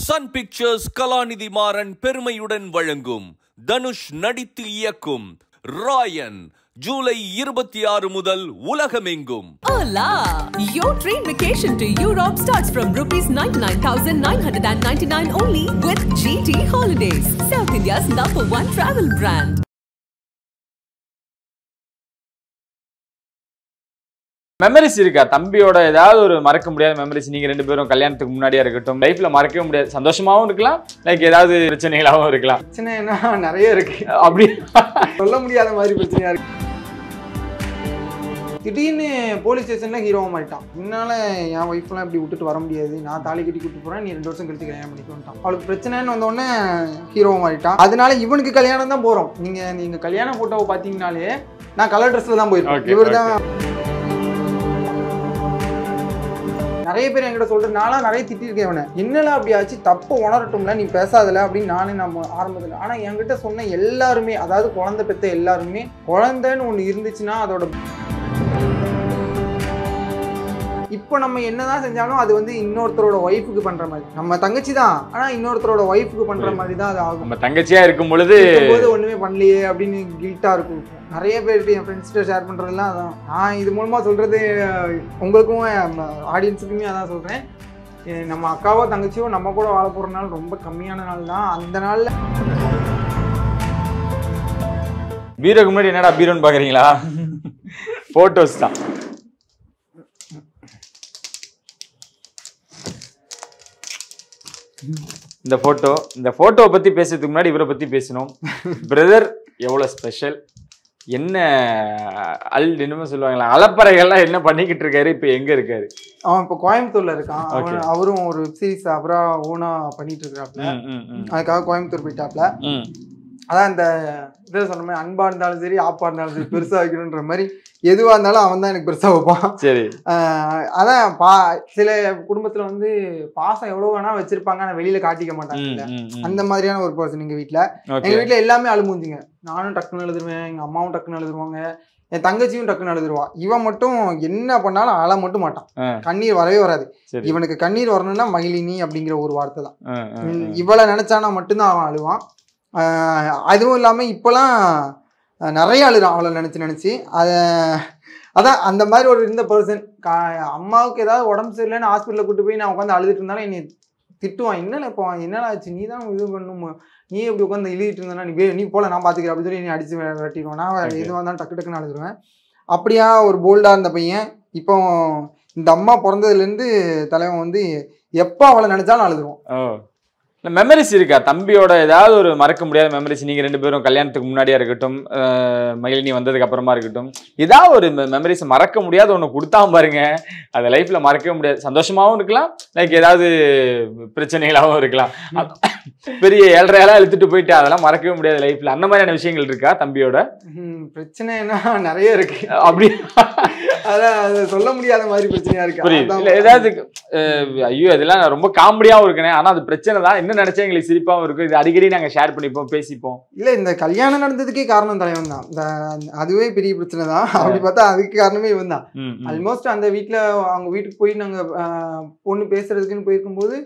Sun pictures கலாநிதி மாறன் பெருமையுடன் வழங்கும் தனுஷ் நடித்து இயக்கும் ராயன் ஜூலை 26 முதல் உலகமெங்கும். Hola! Your train vacation to Europe starts from ₹99,999 only with GT Holidays, South India's #1 travel brand. Memories இருக்கா தம்பியோட ஏதாவது ஒரு மறக்க முடியாத மெமரிஸ்? நீங்க ரெண்டு பேரும் கல்யாணத்துக்கு முன்னாடியா இருக்கட்டும், லைஃப்ல மறக்கவே முடியாது, சந்தோஷமாவும் இருக்கலாம், லைக் ஏதாவது பிரச்சனைகளாகவும் இருக்கலாம். பிரச்சனைனா நிறைய இருக்கு, அப்படி சொல்ல முடியாத மாதிரி பிரச்சனையா இருக்கு. திடீர்னு போலீஸ் ஸ்டேஷன்ல ஹீரோவா மாறிட்டான். என்னால என் ஒய்ஃப்லாம் இப்படி விட்டுட்டு வர முடியாது, நான் தாலி கட்டி கூட்டு போறேன், நீ 2 வருஷம் கழிச்சு கல்யாணம் பண்ணிக்கோன்ட்டான். அவளுக்கு பிரச்சனைன்னு வந்த உடனே ஹீரோவா மாறிட்டான். அதனால இவனுக்கு கல்யாணம் தான் போறோம். நீங்க கல்யாண போட்டோவை பாத்தீங்கன்னாலே நான் கலர் ட்ரெஸ்ல தான் போயிருக்கேன். இவர் தான் நிறைய பேர் என்கிட்ட சொல்றது, நான்லாம் நிறைய திட்டிருக்கேன் இவனை, என்னெல்லாம் அப்படி ஆச்சு, தப்பு உணரட்டும்ல, நீ பேசாதல அப்படின்னு நானே நம்ம ஆரம்பத்தில். ஆனா என்கிட்ட சொன்ன எல்லாருமே, அதாவது குழந்தை பெற்ற எல்லாருமே, குழந்தைன்னு ஒண்ணு இருந்துச்சுன்னா அதோட இப்போ நம்ம என்னதான் செஞ்சாலும் அது வந்து இன்னொருத்தரோட ஒய்ஃபுக்கு பண்ற மாதிரி, நம்ம தங்கச்சி தான் ஆனா இன்னொருத்தரோட ஒய்ஃபுக்கு பண்ற மாதிரி தான் அது ஆகும். நம்ம தங்கச்சியா இருக்கும் பொழுது ஒண்ணுமே பண்ணலையே அப்படின்னு கில்ட்டா இருக்கும். நிறைய பேர்கிட்ட என் ஃப்ரெண்ட்ஸ்கிட்ட ஷேர் பண்றதுலாம் அதான். நான் இது மூலமா சொல்றது உங்களுக்கும் ஆடியன்ஸுக்குமே அதான் சொல்றேன், நம்ம அக்காவோ தங்கச்சியோ நம்ம கூட வாழ போற நாள் ரொம்ப கம்மியான நாள் தான். அந்த நாள்ல பீரோக்கு முன்னாடி என்னடா பீரோன்னு பாக்குறீங்களா? போட்டோஸ் தான். இந்த போட்டோவை பத்தி பேசுறதுக்கு முன்னாடி இவரை பத்தி பேசணும். பிரதர் எவ்வளவு ஸ்பெஷல், என்ன என்னமோ சொல்லுவாங்களா, அலப்பறைகள்லாம் என்ன பண்ணிக்கிட்டு இருக்காரு, இப்ப எங்க இருக்காரு? அவன் இப்போ கோயம்புத்தூர்ல இருக்கான். அவரும் ஒரு வெப் சீரிஸ் அப்புறம் ஓனா பண்ணிட்டு இருக்கிறாப்ல, அதுக்காக கோயம்புத்தூர் போயிட்டாப்ல. அதான் இந்த இதில் சொன்ன மாதிரி, அன்பா இருந்தாலும் சரி ஆப்பா இருந்தாலும் சரி பெருசா வைக்கணுன்ற மாதிரி எதுவா இருந்தாலும் அவன் தான் எனக்கு பெருசா வைப்பான். சரி, அதான் சில குடும்பத்துல வந்து பாசம் எவ்வளவு வேணா வச்சிருப்பாங்க, ஆனா வெளியில காட்டிக்க மாட்டாங்க. அந்த மாதிரியான ஒரு பர்சன் எங்க வீட்டுல. எங்க வீட்டுல எல்லாமே அழுமூஞ்சிங்க. நானும் டக்குன்னு எழுதுருவேன், எங்க அம்மாவும் டக்குன்னு எழுதுருவாங்க, என் தங்கச்சியும் டக்குன்னு எழுதுருவா. இவன் மட்டும் என்ன பண்ணாலும் அழ மட்டும் மாட்டான், கண்ணீர் வரவே வராது. இவனுக்கு கண்ணீர் வரணும்னா மகிழினி அப்படிங்கிற ஒரு வார்த்தை தான். இவளை நினைச்சானா மட்டும்தான் அவன் அழுவான். அதுவும் இல்லாமல் இப்போலாம் நிறைய அழுறான் அவளை நினச்சி. அதான் அந்த மாதிரி ஒரு இருந்த பர்சன். அம்மாவுக்கு ஏதாவது உடம்பு சரியில்லைன்னு ஹாஸ்பிட்டலில் கூட்டு போய் நான் உட்காந்து அழுதுட்டு இருந்தாலும் என்னை திட்டுவான். என்னல இப்போ என்னடா ஆச்சு, நீ தான் இது பண்ணணும், நீ எப்படி உட்காந்து எழுதிட்டு இருந்தனா, நீ போல நான் பார்த்துக்கிறேன் அப்படின்னு சொல்லி நீ அடிச்சு வெட்டிடுவேன். நான் எதுவாக இருந்தாலும் டக்கு டக்குன்னு அழுதுருவேன். அப்படியா ஒரு போல்டாக இருந்த பையன் இப்போ இந்த அம்மா பிறந்ததுலேருந்து தலைவன் வந்து எப்போ அவளை நினைச்சாலும் அழுதுருவோம். மெமரிஸ் இருக்கா தம்பியோட ஏதாவது ஒரு மறக்க முடியாத மெமரிஸ்? நீங்க ரெண்டு பேரும் கல்யாணத்துக்கு முன்னாடியா இருக்கட்டும், மகிழினி வந்ததுக்கு அப்புறமா இருக்கட்டும், ஏதாவது ஒரு மெமரிஸ் மறக்க முடியாத ஒண்ணு கொடுத்தாம பாருங்க, அது லைஃப்ல மறக்கவே முடியாது. சந்தோஷமாவும் இருக்கலாம், லைக் ஏதாவது பிரச்சனைகளாகவும் இருக்கலாம். பெரிய 7.5 இழுத்துட்டு போயிட்டு அதெல்லாம் மறக்கவே முடியாது லைஃப்ல. அந்த மாதிரியான விஷயங்கள் இருக்கா தம்பியோட? பிரச்சனைனா நிறைய இருக்கு. அப்படி அதான் சொல்ல முடியாத மாதிரி பிரச்சனையா இருக்கு. ஏதாவது ஐயோ இதெல்லாம் ரொம்ப காமெடியாவும் இருக்குனே, ஆனா அது பிரச்சனை தான், என்ன நினைச்சா எங்களுக்கு சிரிப்பாவும் இருக்கும், இது அடிக்கடி நாங்க ஷேர் பண்ணிப்போம் பேசிப்போம். இல்ல இந்த கல்யாணம் நடந்ததுக்கே காரணம் தலைவன் தான். அதுவே பெரிய பிரச்சனை தான். அப்படி பார்த்தா அதுக்கு காரணமே இவன் தான். ஆல்மோஸ்ட் அந்த வீட்டுல அவங்க வீட்டுக்கு போய் நாங்க பொண்ணு பேசுறதுக்குன்னு போயிருக்கும்போது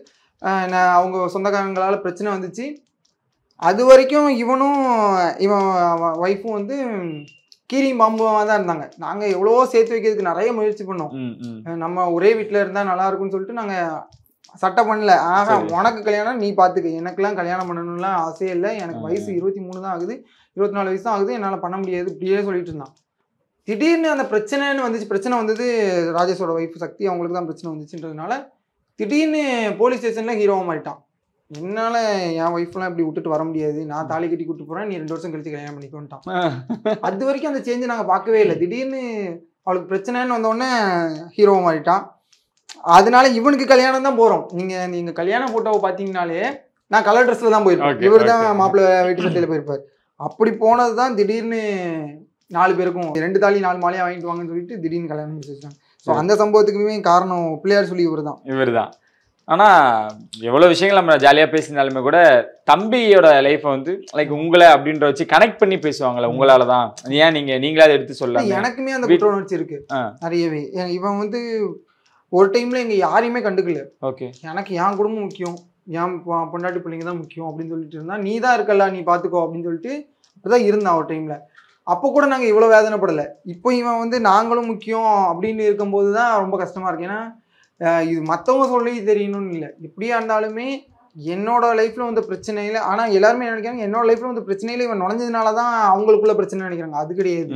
அவங்க சொந்தக்காரங்களால பிரச்சனை வந்துச்சு. அது வரைக்கும் இவன் ஒய்ஃபும் வந்து கீரியும் பாம்புமா தான் இருந்தாங்க. நாங்க எவ்வளவோ சேர்த்து வைக்கிறதுக்கு நிறைய முயற்சி பண்ணோம். நம்ம ஒரே வீட்டுல இருந்தா நல்லா இருக்கும்னு சொல்லிட்டு நாங்க சட்டை பண்ணல. உனக்கு கல்யாணம் நீ பாத்துக்க, எனக்கெல்லாம் கல்யாணம் பண்ணணும்லாம் ஆசையே இல்லை, எனக்கு வயசு 23 தான் ஆகுது, 24 வயசு தான் ஆகுது, என்னால பண்ண முடியாது இப்படியே சொல்லிட்டு இருந்தான். திடீர்னு அந்த பிரச்சனைன்னு வந்துச்சு. பிரச்சனை வந்தது ராஜேஷோட ஒய்ஃப் சக்தி, அவங்களுக்கு தான் பிரச்சனை வந்துச்சுன்றதுனால திடீர்னு போலீஸ் ஸ்டேஷன்ல ஹீரோவா மாறிட்டான். என்னால என் ஒய்ஃப்லாம் இப்படி விட்டுட்டு வர முடியாது, நான் தாலி கட்டி கூட்டு போறேன், நீ 2 வருஷம் கழிச்சு கல்யாணம் பண்ணிக்கோன்ட்டான். அது வரைக்கும் அந்த சேஞ்சை நாங்க பார்க்கவே இல்லை. திடீர்னு அவளுக்கு பிரச்சனைன்னு வந்த உடனே ஹீரோவா மாறிட்டான். அதனால இவனுக்கு கல்யாணம் தான் போறோம். நீங்க கல்யாண போட்டோவை பாத்தீங்கன்னாலே நான் கலர் ட்ரெஸ்ல தான் போயிருப்பேன். இவர் தான் மாப்பிள்ளை வேட்டி சட்டையில போயிருப்பாரு. அப்படி போனதுதான் திடீர்னு 4 பேருக்கும் 2 தாலி 4 மாலையா வாங்கிட்டு வாங்கன்னு சொல்லிட்டு திடீர்னு கல்யாணம் பண்ணி வச்சிருக்காங்க. ஸோ அந்த சம்பவத்துக்குமே காரணம் பிள்ளையார் சொல்லி இவர் தான். ஆனா எவ்வளவு விஷயங்கள் நம்ம ஜாலியா பேசினாலுமே கூட தம்பியோட லைஃப் வந்து லைக் உங்களை அப்படின்ற வச்சு கனெக்ட் பண்ணி பேசுவாங்கல்ல, உங்களாலதான், ஏன் நீங்களா எடுத்து சொல்ல. எனக்குமே அந்த குற்ற உணர்ச்சி இருக்கு நிறையவே. இவன் வந்து ஒரு டைம்ல எங்க யாரையுமே கண்டுக்கல. ஓகே, எனக்கு என் குடும்பம் முக்கியம், என் பொண்டாட்டி பிள்ளைங்க தான் முக்கியம் அப்படின்னு சொல்லிட்டு இருந்தா, நீ தான் இருக்கல நீ பார்த்துக்கோ அப்படின்னு சொல்லிட்டு அப்படிதான் இருந்தான் ஒரு டைமில். அப்போ கூட நாங்கள் இவ்வளோ வேதனைப்படலை. இப்போ இவன் வந்து நாங்களும் முக்கியம் அப்படின்னு இருக்கும்போது தான் ரொம்ப கஷ்டமாக இருக்கு. ஏன்னா இது மற்றவங்க சொல்லி தெரியணும்னு இல்லை, எப்படியா இருந்தாலுமே என்னோட லைஃப்பில் வந்து பிரச்சனையில், ஆனால் எல்லாருமே நினைக்கிறாங்க என்னோட லைஃப்பில் வந்து பிரச்சனையில் இவன் நுழைஞ்சதுனால தான் அவங்களுக்குள்ள பிரச்சனை நினைக்கிறாங்க. அது கிடையாது,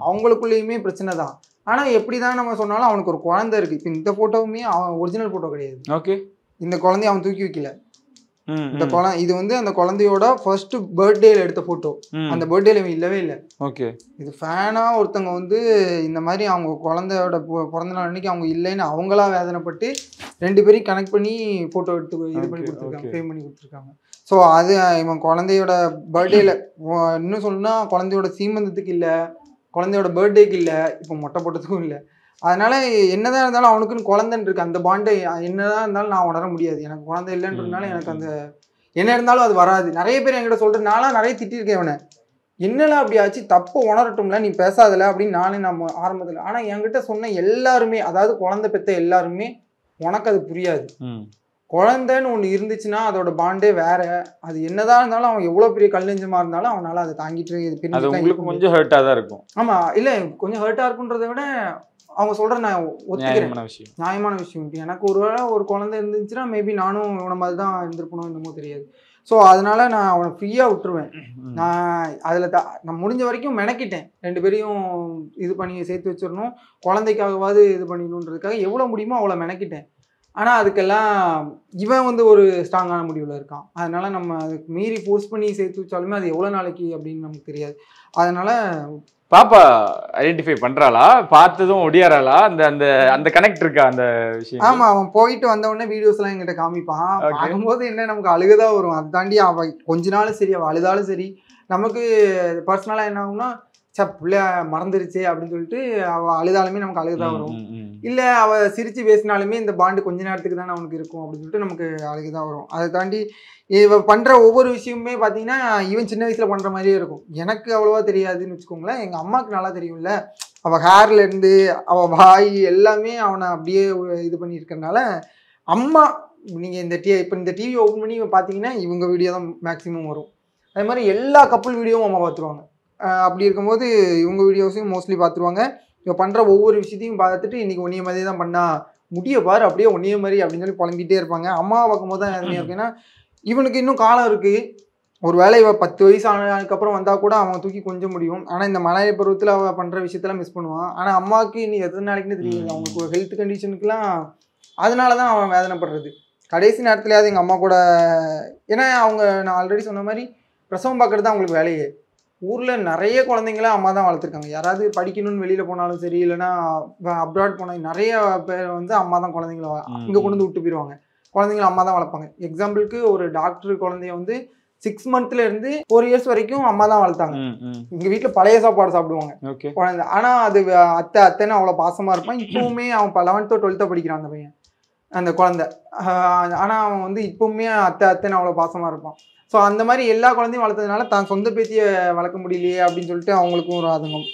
அவங்களுக்குள்ளேயுமே பிரச்சனை தான். ஆனால் எப்படி தான் நம்ம சொன்னாலும் அவனுக்கு ஒரு குழந்தை இருக்குது. இப்போ இந்த ஃபோட்டோவுமே அவன் ஒரிஜினல் ஃபோட்டோ கிடையாது. ஓகே, இந்த குழந்தைய அவன் தூக்கி வைக்கல. இந்த இது வந்து அந்த குழந்தையோட ஃபர்ஸ்ட் பர்த்டேல எடுத்த போட்டோ. அந்த பர்த்டேல இல்லவே இல்லை. ஓகே, இது ஃபேனா ஒருத்தவங்க வந்து இந்த மாதிரி அவங்க குழந்தையோட பிறந்த நாள் அன்னைக்கு அவங்க இல்லைன்னு அவங்களா வேதனைப்பட்டு 2 பேரையும் கனெக்ட் பண்ணி போட்டோ எடுத்து இது பண்ணி கொடுத்துருக்காங்க, ஃப்ரேம் பண்ணி கொடுத்துருக்காங்க. ஸோ அது இவன் குழந்தையோட பர்த்டேல, இன்னும் சொல்லணும்னா குழந்தையோட சீமந்தத்துக்கு இல்லை, குழந்தையோட பர்த்டேக்கு இல்லை, இப்போ மொட்டை போட்டதுக்கும் இல்லை. அதனால என்னதான் இருந்தாலும் அவனுக்குன்னு குழந்தைன்னு இருக்கு. அந்த பாண்டை என்னதான் இருந்தாலும் நான் உணர முடியாது. எனக்கு குழந்தை இல்லைன்றதுனால எனக்கு அந்த என்ன இருந்தாலும் அது வராது. நிறைய பேர் என்கிட்ட சொல்றேன், நான்லாம் நிறைய திட்டிருக்கேன் இவனை, என்னெல்லாம் அப்படி ஆச்சு, தப்பு உணரட்டும்ல, நீ பேசாதல அப்படின்னு நானே நம்ம ஆரம்பத்தில். ஆனால் என்கிட்ட சொன்ன எல்லாருமே, அதாவது குழந்தை பெற்ற எல்லாருமே, உனக்கு அது புரியாது. குழந்தைன்னு ஒன்று இருந்துச்சுன்னா அதோட பாண்டே வேற. அது என்னதான் இருந்தாலும் அவன் எவ்வளோ பெரிய கல்லெஞ்சமாக இருந்தாலும் அவனால அதை தாங்கிட்டு கொஞ்சம் ஹர்ட்டாக தான் இருக்கும். ஆமாம், இல்லை கொஞ்சம் ஹர்ட்டாக இருக்குன்றதை விட அவங்க சொல்கிற நான் ஒத்துக்கிறேன், நியாயமான விஷயம். எனக்கு ஒருவேளை ஒரு குழந்தை இருந்துச்சுன்னா மேபி நானும் இவனை மாதிரி தான் இருந்திருக்கணும், என்னமோ தெரியாது. ஸோ அதனால நான் அவனை ஃப்ரீயாக விட்டுருவேன். நான் அதில் நான் முடிஞ்ச வரைக்கும் மெனக்கிட்டேன், 2 பேரையும் இது பண்ணி சேர்த்து வச்சிடணும், குழந்தைக்காகவாது இது பண்ணிடணுன்றதுக்காக எவ்வளோ முடியுமோ அவ்வளோ மெனக்கிட்டேன். ஆனால் அதுக்கெல்லாம் இவன் வந்து ஒரு ஸ்ட்ராங்கான முடிவில் இருக்கான். அதனால நம்ம அதுக்கு மீறி ஃபோர்ஸ் பண்ணி சேர்த்து வச்சாலுமே அது எவ்வளோ நாளைக்கு அப்படின்னு நமக்கு தெரியாது. அதனால பாப்பா ஐடென்டிஃபை பண்றாளா, பார்த்ததும் ஒடியாராளா, அந்த அந்த அந்த கனெக்ட் இருக்கா அந்த விஷயம்? ஆமா, அவன் போயிட்டு வந்த உடனே வீடியோஸ் எல்லாம் எங்கிட்ட காமிப்பான். பார்க்கும்போது என்ன நமக்கு அழுகதான் வரும். அதை தாண்டி அவன் கொஞ்ச நாளும் சரி, அவள் அழுதாலும் சரி, நமக்கு பர்சனலா என்ன ஆகும்னா, பிள்ளை மறந்துருச்சு அப்படின்னு சொல்லிட்டு அவள் அழுதாலுமே நமக்கு அழுகுதான் வரும். இல்லை அவள் சிரிச்சு பேசினாலுமே இந்த பாண்டு கொஞ்ச நேரத்துக்கு தானே அவனுக்கு இருக்கும் அப்படின்னு சொல்லிட்டு நமக்கு அழுகுதான் வரும். அதை தாண்டி இவன் பண்ணுற ஒவ்வொரு விஷயமுமே பார்த்தீங்கன்னா இவன் சின்ன வயசில் பண்ணுற மாதிரியே இருக்கும். எனக்கு அவ்வளோவா தெரியாதுன்னு வச்சுக்கோங்களேன், எங்கள் அம்மாவுக்கு நல்லா தெரியும்ல. அவள் ஹேர்லேருந்து அவள் வாய் எல்லாமே அவனை அப்படியே இது பண்ணியிருக்கிறதுனால அம்மா, நீங்கள் இந்த டிவி ஓப்பன் பண்ணி பார்த்தீங்கன்னா இவங்க வீடியோ தான் மேக்ஸிமம் வரும். அதே மாதிரி எல்லா கப்புள் வீடியோவும் அம்மா பார்த்துருவாங்க. அப்படி இருக்கும்போது இவங்க வீடியோஸையும் மோஸ்ட்லி பார்த்துருவாங்க. இவங்க பண்ணுற ஒவ்வொரு விஷயத்தையும் பார்த்துட்டு இன்றைக்கி ஒன்றிய மாதிரியே தான் பண்ணா, முடிய பாரு அப்படியே ஒன்றிய மாதிரி அப்படின்னு சொல்லி புலம்பிகிட்டே இருப்பாங்க. அம்மாவை பார்க்கும்போது தான் எதுவுமே இருக்கு. ஏன்னா இவனுக்கு இன்னும் காலம் இருக்குது. ஒரு வேளை இவள் 10 வயசு ஆனதுக்கப்புறம் வந்தால் கூட அவன் தூக்கி கொஞ்சம் முடியும். ஆனால் இந்த மழை பருவத்தில் அவள் பண்ணுற விஷயத்தெல்லாம் மிஸ் பண்ணுவான். ஆனால் அம்மாவுக்கு இன்னும் எத்தனை நாளைக்குன்னு தெரியாது. அவங்களுக்கு ஒரு ஹெல்த் கண்டிஷனுக்குலாம் அதனால தான் அவன் வேதனைப்படுறது. கடைசி நேரத்துலையாவது எங்கள் அம்மா கூட, ஏன்னா அவங்க நான் ஆல்ரெடி சொன்ன மாதிரி பிரசவம் பார்க்குறது தான் அவங்களுக்கு வேலையே. ஊரில் நிறைய குழந்தைங்களாம் அம்மா தான் வளர்த்துருக்காங்க. யாராவது படிக்கணும்னு வெளியில் போனாலும் சரி, இல்லைனா அப்ராட் போனால் நிறைய பேர் வந்து அம்மா தான் குழந்தைங்கள இங்கே கொண்டு வந்து விட்டு போயிடுவாங்க. குழந்தைங்கள அம்மா தான் வளர்ப்பாங்க. எக்ஸாம்பிளுக்கு ஒரு டாக்டர் குழந்தைய வந்து 6 monthsல இருந்து 4 years வரைக்கும் அம்மா தான் வளர்த்தாங்க. எங்கள் வீட்டில் பழைய சாப்பாடு சாப்பிடுவாங்க குழந்தை. ஆனால் அது அத்தைன்னு அவ்வளோ பாசமாக இருப்பான். இப்போவுமே அவன் 11th or 12th படிக்கிறான் அந்த பையன், அந்த குழந்தை. ஆனால் அவன் வந்து இப்போவுமே அத்தைன்னு அவ்வளோ பாசமாக இருப்பான். ஸோ அந்த மாதிரி எல்லா குழந்தையும் வளர்த்ததுனால தான் சொந்த பேத்தியை வளர்க்க முடியலையே அப்படின்னு சொல்லிட்டு அவங்களுக்கும் ஒரு ஆதங்கம்.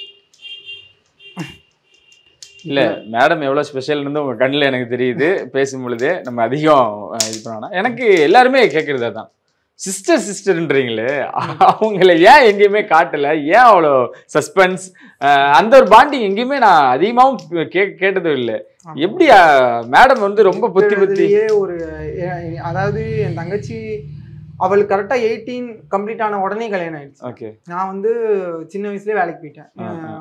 இல்லை மேடம் எவ்வளோ ஸ்பெஷல் இருந்து உங்கள் கண்ணில் எனக்கு தெரியுது பேசும் பொழுதே. நம்ம அதிகம் இது பண்ணோன்னா எனக்கு எல்லாருமே கேட்குறது தான், சிஸ்டர்ன்றீங்களே, அவங்கள ஏன் எங்கேயுமே காட்டலை, ஏன் அவ்வளோ சஸ்பென்ஸ், அந்த ஒரு பாண்டிங் எங்கேயுமே நான் அதிகமாகவும் கேட்டதும் இல்லை. எப்படி மேடம் வந்து ரொம்ப புத்தி ஒரு, அதாவது என் தங்கச்சி அவளுக்கு கரெக்டாக 18 கம்ப்ளீட் ஆன உடனே கல்யாணம் ஆயிடுச்சு. ஓகே, நான் வந்து சின்ன வயசுலேயே வேலைக்கு போயிட்டேன்.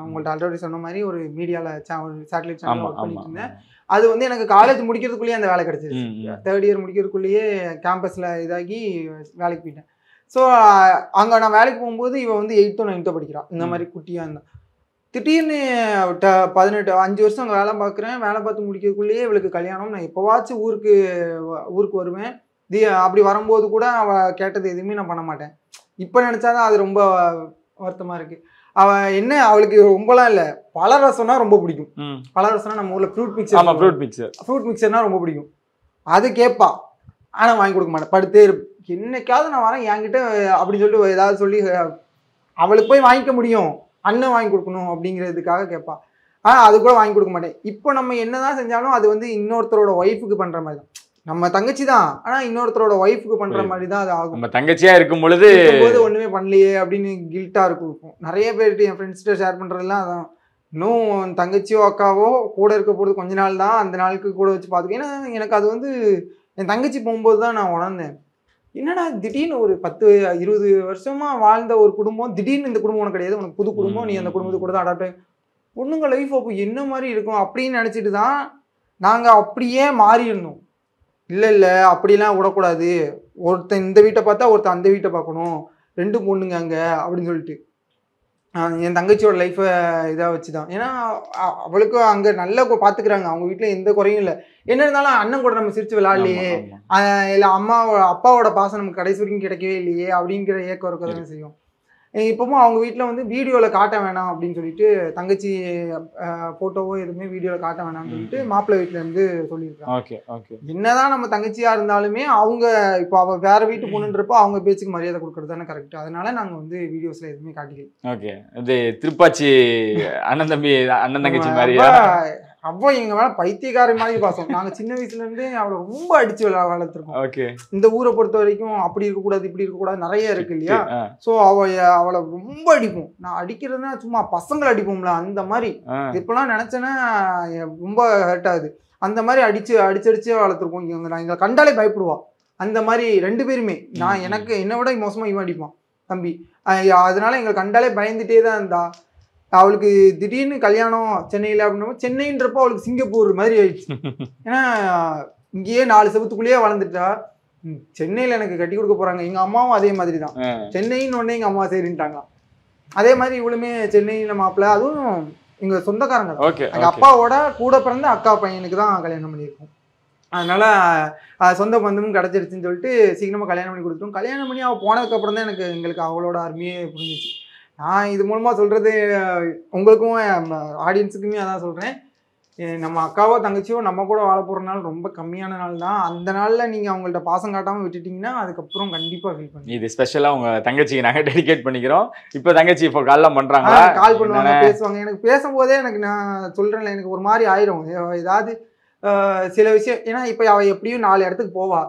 உங்கள்ட்ட ஆல்ரெடி சொன்ன மாதிரி ஒரு மீடியாவில் ஒரு சேட்டலைட் சேனல் ஒர்க் பண்ணிட்டு இருந்தேன். அது வந்து எனக்கு காலேஜ் முடிக்கிறதுக்குள்ளேயே அந்த வேலை கிடச்சிருச்சு. 3rd year முடிக்கிறதுக்குள்ளேயே கேம்பஸில் இதாகி வேலைக்கு போயிட்டேன். ஸோ அங்கே நான் வேலைக்கு போகும்போது இவன் வந்து 8th or 9th படிக்கிறான். இந்த மாதிரி குட்டியாக இருந்தான். திடீர்னு 5 வருஷம் அங்கே வேலை பார்க்குறேன். வேலை பார்த்து முடிக்கிறதுக்குள்ளேயே இவளுக்கு கல்யாணம். நான் எப்போவாச்சும் ஊருக்கு வருவேன். அப்படி வரும்போது கூட அவள் கேட்டது எதுவுமே நான் பண்ண மாட்டேன். இப்போ நினச்சாதான் அது ரொம்ப வருத்தமாக இருக்குது. அவள் என்ன, அவளுக்கு ரொம்பலாம் இல்லை, பழரசம்னா ரொம்ப பிடிக்கும். பழரசம்னா நம்ம ஊரில் ஃப்ரூட் மிக்சர்னா ரொம்ப பிடிக்கும். அது கேட்பா, ஆனால் வாங்கி கொடுக்க மாட்டேன். படுத்தே என்னைக்காவது நான் வரேன் என்கிட்ட அப்படின்னு சொல்லிட்டு ஏதாவது சொல்லி அவளுக்கு போய் வாங்கிக்க முடியும், அண்ணன் வாங்கி கொடுக்கணும் அப்படிங்கிறதுக்காக கேட்பா. ஆனால் அது கூட வாங்கி கொடுக்க மாட்டேன். இப்போ நம்ம என்னதான் செஞ்சாலும் அது வந்து இன்னொருத்தரோட ஒய்ஃபுக்கு பண்ணுற மாதிரி தான். நம்ம தங்கச்சி தான், ஆனா இன்னொருத்தரோட ஒய்ஃபுக்கு பண்ற மாதிரி தான் அது ஆகும். நம்ம தங்கச்சியா இருக்கும் பொழுது ஒண்ணுமே பண்ணலையே அப்படின்னு கில்ட்டா இருக்கும். நிறைய பேர்கிட்ட என் ஃப்ரெண்ட்ஸ்கிட்ட ஷேர் பண்றதுலாம் அதான். இன்னும் தங்கச்சியோ அக்காவோ கூட இருக்க போகிறது கொஞ்ச நாள் தான், அந்த நாளுக்கு கூட வச்சு பார்த்துக்க. ஏன்னா எனக்கு அது வந்து என் தங்கச்சி போகும்போது தான் நான் உணர்ந்தேன், என்னடா திடீர்னு ஒரு 10-20 வருஷமா வாழ்ந்த ஒரு குடும்பம், திடீர்னு இந்த குடும்பம் உனக்கு கிடையாது, உனக்கு புது குடும்பம், நீ அந்த குடும்பத்தை கூட தான் அடாப்ட் பொண்ணுங்க லைஃப் அப்போ என்ன மாதிரி இருக்கும் அப்படின்னு நினச்சிட்டு தான் நாங்கள் அப்படியே மாறி இருந்தோம். இல்லை அப்படிலாம் விடக்கூடாது, ஒருத்தன் இந்த வீட்டை பார்த்தா ஒருத்தன் அந்த வீட்டை பார்க்கணும், 2 பொண்ணுங்க அங்கே அப்படின்னு சொல்லிட்டு என் தங்கச்சியோட லைஃப்பை இதாக வச்சு தான். ஏன்னா அவளுக்கு அங்கே நல்லா பார்த்துக்கிறாங்க, அவங்க வீட்டில் எந்த குறையும் இல்லை. என்ன இருந்தாலும் அண்ணன் கூட நம்ம சிரிச்சு விளையாடலையே, இல்லை அப்பாவோட பாசம் நமக்கு கடைசி வரைக்கும் கிடைக்கவே இல்லையே அப்படிங்கிற ஏக்கம் இருக்க தானே செய்யும். இப்பவும் அவங்க வீட்டில் வந்து வீடியோவில் காட்ட வேணாம் அப்படின்னு சொல்லிட்டு, தங்கச்சி ஃபோட்டோவோ எதுவுமே வீடியோவில் காட்ட வேணாம்னு சொல்லிட்டு மாப்பிள்ளை வீட்டில் இருந்து சொல்லியிருக்காங்க. Okay okay. என்னதான் நம்ம தங்கச்சியாக இருந்தாலுமே அவங்க இப்போ அவள் வேற வீட்டு பொண்ணுன்றப்போ அவங்க பேச்சுக்கு மரியாதை கொடுக்கறது தானே கரெக்ட். அதனால நாங்கள் வந்து வீடியோஸில் எதுவுமே காட்டிக்கல. ஓகே, இது திருப்பாச்சி அண்ணன் தங்கச்சி மாதிரியா? அப்போ எங்க மேல பைத்தியக்கார மாதிரி பாசம். நாங்க சின்ன வயசுல இருந்தே அவளை ரொம்ப அடிச்சு வளர்த்துருக்கோம். ஓகே. இந்த ஊரை பொறுத்த வரைக்கும் அப்படி இருக்கக்கூடாது இப்படி இருக்கக்கூடாது நிறைய இருக்கு இல்லையா. ஸோ அவளை ரொம்ப அடிப்போம். நான் அடிக்கிறதுனா சும்மா பசங்களை அடிப்போம்ல அந்த மாதிரி. இப்பெல்லாம் நினைச்சேன்னா ரொம்ப ஹர்ட் ஆகுது. அந்த மாதிரி அடிச்சே வளர்த்துருக்கோம். எங்களை கண்டாலே பயப்படுவா. அந்த மாதிரி 2 பேருமே. நான் எனக்கு என்னை விட மோசமா இவன் அடிப்பான் தம்பி. அதனால எங்களை கண்டாலே பயந்துட்டே தான் இருந்தா. அவளுக்கு திடீர்னு கல்யாணம் சென்னையில் அப்படின்னா, சென்னைன்றப்போ அவளுக்கு சிங்கப்பூர் மாதிரி ஆயிடுச்சு. ஏன்னா இங்கேயே 4 செவத்துக்குள்ளேயே வளர்ந்துட்டா. சென்னையில் எனக்கு கட்டி கொடுக்க போறாங்க. எங்க அம்மாவும் அதே மாதிரி தான். சென்னைன்னு உடனே எங்க அம்மா சரின்ட்டாங்களாம். அதே மாதிரி இவளுமே சென்னையில் மாப்பிள்ள, அதுவும் எங்க சொந்தக்காரங்க. எங்க அப்பாவோட கூட பிறந்த அக்கா பையனுக்கு தான் கல்யாணம் பண்ணியிருக்கோம். அதனால சொந்த பந்தமும் கிடைச்சிருச்சுன்னு சொல்லிட்டு சீக்கிரமா கல்யாணம் பண்ணி கொடுத்துட்டோம். கல்யாணம் பண்ணி அவள் போனதுக்கு அப்புறம் தான் எங்களுக்கு அவளோட அருமையே புரிஞ்சிச்சு. நான் இது மூலமா சொல்றது உங்களுக்கும் ஆடியன்ஸுக்குமே அதான் சொல்றேன், நம்ம அக்காவோ தங்கச்சியோ நம்ம கூட வாழ போற நாள் ரொம்ப கம்மியான நாள் தான். அந்த நாள்ல நீங்க அவங்கள்ட்ட பாசம் காட்டாம விட்டுட்டீங்கன்னா அதுக்கப்புறம் கண்டிப்பா ஃபீல் பண்ணுங்க. இது ஸ்பெஷலா உங்க தங்கச்சிக்கு நாங்க டெடிகேட் பண்ணிக்கிறோம். இப்போ தங்கச்சி இப்போ கால்லாம் பண்றாங்களா? கால் பண்ணுவாங்க, பேசுவாங்க. எனக்கு பேசும்போதே எனக்கு நான் சொல்றேன்ல, எனக்கு ஒரு மாதிரி ஆயிரும். ஏதாவது சில விஷயம், ஏன்னா இப்ப அவ எப்படியும் 4 இடத்துக்கு போவா.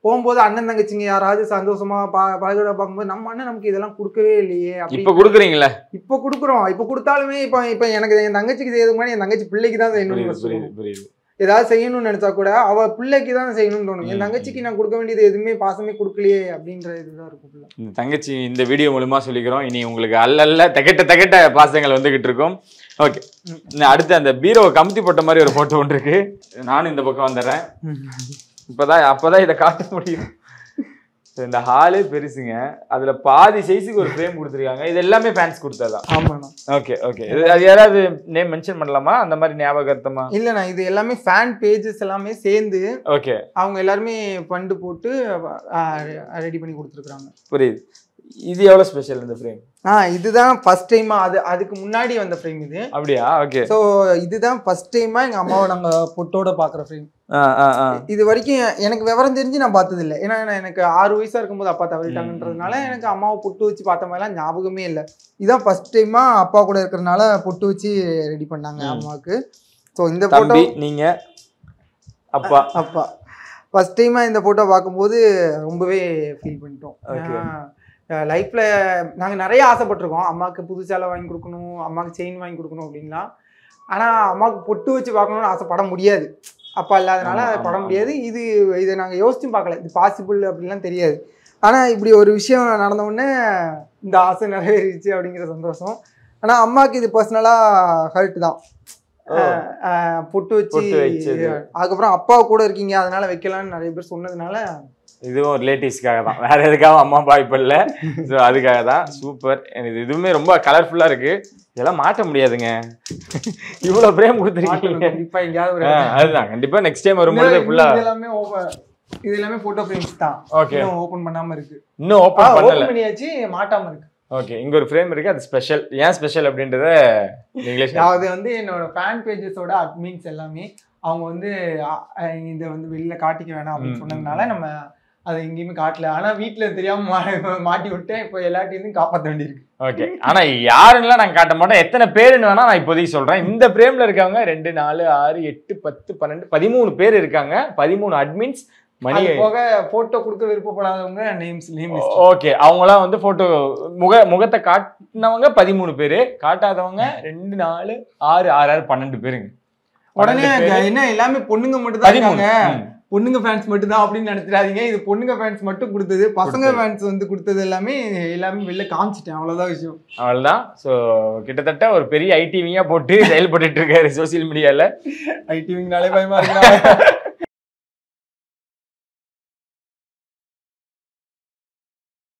போகும்போது அண்ணன் தங்கச்சிங்க யாராவது சந்தோஷமா பழகோட பார்க்கும்போது நம்ம அண்ணன் நமக்கு இதெல்லாம் கொடுக்கவே இல்லையே. இப்ப கொடுக்குறீங்களா? இப்ப கொடுக்குறோம். இப்ப கொடுத்தாலுமே இப்ப எனக்கு என் தங்கச்சிக்கு செய்யறதுக்கு முன்னாடி என் தங்கச்சி பிள்ளைக்கு தான் செய்யணும். ஏதாவது செய்யணும்னு நினைச்சா கூட அவ பிள்ளைக்கு தான் செய்யணும்னு தோணும். என் தங்கச்சிக்கு நான் கொடுக்க வேண்டியது எதுவுமே பாசமே கொடுக்கலையே அப்படின்ற இதுதான் இருக்கும். இந்த தங்கச்சி இந்த வீடியோ மூலமா சொல்லிக்கிறோம், இனி உங்களுக்கு அல்ல தகட்ட பாசங்கள் வந்துகிட்டு இருக்கும். ஓகே, அடுத்து அந்த பீரோவை கமுத்தி போட்ட மாதிரி ஒரு போட்டோ ஒன்று இருக்கு. நானும் இந்த பக்கம் வந்துடுறேன். அப்பதான் இதை காட்ட முடியும். இந்த ஹாலே பெருசுங்க, அதுல பாதி சைஸுக்கு ஒரு ஃப்ரேம் கொடுத்துருக்காங்க. இது எல்லாமே ஃபேன்ஸ் கொடுத்ததான். ஆமாண்ணா. Okay okay. அது யாராவது நேம் மென்ஷன் பண்ணலாமா அந்த மாதிரி ஞாபகார்த்தமா? இல்லண்ணா, இது எல்லாமே ஃபேன் பேஜஸ் எல்லாமே சேர்ந்து ஓகே அவங்க எல்லாருமே ஃபண்டு போட்டு ரெடி பண்ணி கொடுத்துருக்காங்க. புரியுது. இது எவ்வளவு ஸ்பெஷல் இந்த ஃப்ரேம்? இதுதான் ஃபர்ஸ்ட் டைமா, அதுக்கு முன்னாடி வந்த ஃப்ரேம் இது. அப்படியா? ஓகே. ஸோ இதுதான் ஃபர்ஸ்ட் டைமா எங்க அம்மாவை நாங்க பொட்டோட பாக்குற ஃப்ரேம். இது வரைக்கும் எனக்கு விவரம் தெரிஞ்சு நான் பார்த்தது இல்லை. ஏன்னா எனக்கு 6 வயசா இருக்கும்போது அப்பா தவறிட்டாங்கன்றதுனால எனக்கு அம்மாவை பொட்டு வச்சு பார்த்த மாதிரிலாம் ஞாபகமே இல்லை. இதுதான் ஃபர்ஸ்ட் டைமா அப்பா கூட இருக்கிறதுனால பொட்டு வச்சு ரெடி பண்ணாங்க அம்மாவுக்கு. ஸோ இந்த போட்டோ நீங்க அப்பா ஃபர்ஸ்ட் டைமா இந்த போட்டோ பார்க்கும்போது ரொம்பவே ஃபீல் பண்ணிட்டோம். லைஃப்ல நாங்க நிறைய ஆசைப்பட்டிருக்கோம், அம்மாவுக்கு புது சேலை வாங்கி கொடுக்கணும், அம்மாவுக்கு செயின் வாங்கி கொடுக்கணும் அப்படின்லாம். ஆனா அம்மாவுக்கு பொட்டு வச்சு பார்க்கணும்னு ஆசைப்பட முடியாது, அப்பா இல்லாதனால அதை பட முடியாது. இதை நாங்க யோசிச்சும் பார்க்கல, இது பாசிபிள் அப்படின்லாம் தெரியாது. ஆனா இப்படி ஒரு விஷயம் நடந்த உடனே இந்த ஆசை நிறைவேறிச்சு அப்படிங்கிற சந்தோஷம். ஆனா அம்மாவுக்கு இது பர்சனலா ஹர்ட் தான். பொட்டு வச்சு அதுக்கப்புறம் அப்பா கூட இருக்கீங்க அதனால வைக்கலாம்னு நிறைய பேர் சொன்னதுனால இதுவும் ரிலேட்டிவ்ஸ்க்காக தான், வேற எதுக்காக அம்மா அப்பா இப்ப இல்ல. ஸோ அதுக்காக தான். சூப்பர். எனக்கு இதுவுமே ரொம்ப கலர்ஃபுல்லா இருக்கு. இதெல்லாம் மாட்ட முடியாதுங்க, இவ்வளவு பிரேம் கொடுத்துருக்கீங்க. அதுதான் கண்டிப்பா நெக்ஸ்ட் டைம் வரும்போது ஃபுல்லா இது எல்லாமே போட்டோ ஃப்ரேம்ஸ் தான். ஓகே, ஓபன் பண்ணாம இருக்கு. இன்னும் ஓபன் பண்ணியாச்சு, மாட்டாம இருக்கு. ஓகே, இங்க ஒரு ஃப்ரேம் இருக்கு, அது ஸ்பெஷல். ஏன் ஸ்பெஷல் அப்படின்றத நீங்களே. அது வந்து என்னோட ஃபேன் பேஜஸோட அட்மின்ஸ் எல்லாமே அவங்க வந்து இதை வந்து வெளியில காட்டிக்க வேணாம் அப்படின்னு சொன்னதுனால நம்ம அதை எங்கேயுமே காட்டல. ஆனா வீட்டுல தெரியாம மாட்டி விட்டேன். இப்போ எல்லாத்தையும் காப்பாற்ற வேண்டியிருக்கு. ஓகே, ஆனா யாருன்னுலாம் நாங்க காட்ட மாட்டோம். எத்தனை பேருன்னு வேணா நான் இப்போதைக்கு சொல்றேன். இந்த பிரேம்ல இருக்கவங்க 2 4 6 8 10 12 13 பேர் இருக்காங்க. 13 அட்மின்ஸ். மணி போக போட்டோ கொடுக்க விருப்பப்படாதவங்க நேம். ஓகே, அவங்களாம் வந்து போட்டோ முகத்தை காட்டினவங்க 13 பேரு, காட்டாதவங்க 2 4 6 6 12 பேருங்க. உடனே என்ன எல்லாமே பொண்ணுங்க மட்டும் தான் இருக்காங்க, பொண்ணுங்க ஃபேன்ஸ் மட்டும் தான் அப்படின்னு நினைச்சிடாதீங்க. இது பொண்ணுங்க ஃபேன்ஸ் மட்டும் கொடுத்தது. பசங்க ஃபேன்ஸ் வந்து கொடுத்தது எல்லாமே வெளில காமிச்சிட்டேன். அவ்வளவுதான் விஷயம். அவ்வளவுதான். ஸோ கிட்டத்தட்ட ஒரு பெரிய ஐடிவிங்கா போட்டு செயல்பட்டு இருக்காரு சோசியல் மீடியால. ஐடிவிங்னாலே பயமா இருக்கு.